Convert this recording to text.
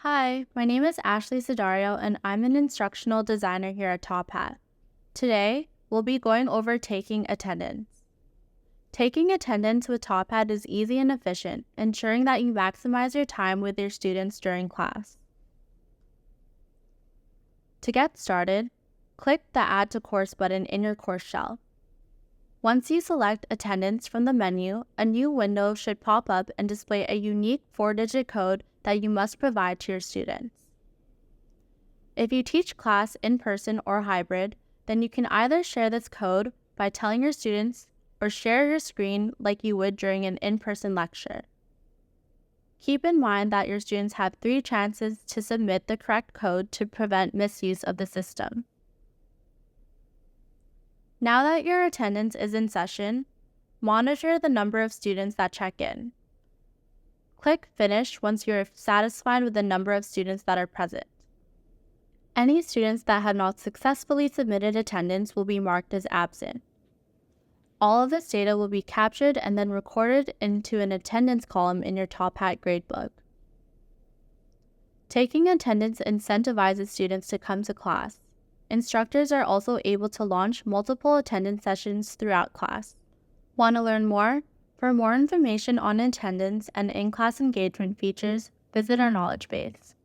Hi, my name is Ashley Sidario, and I'm an instructional designer here at Top Hat. Today, we'll be going over taking attendance. Taking attendance with Top Hat is easy and efficient, ensuring that you maximize your time with your students during class. To get started, click the Add to Course button in your course shell. Once you select attendance from the menu, a new window should pop up and display a unique 4-digit code that you must provide to your students. If you teach class in person or hybrid, then you can either share this code by telling your students or share your screen like you would during an in-person lecture. Keep in mind that your students have 3 chances to submit the correct code to prevent misuse of the system. Now that your attendance is in session, monitor the number of students that check in. Click Finish once you're satisfied with the number of students that are present. Any students that have not successfully submitted attendance will be marked as absent. All of this data will be captured and then recorded into an attendance column in your Top Hat gradebook. Taking attendance incentivizes students to come to class. Instructors are also able to launch multiple attendance sessions throughout class. Want to learn more? For more information on attendance and in-class engagement features, visit our knowledge base.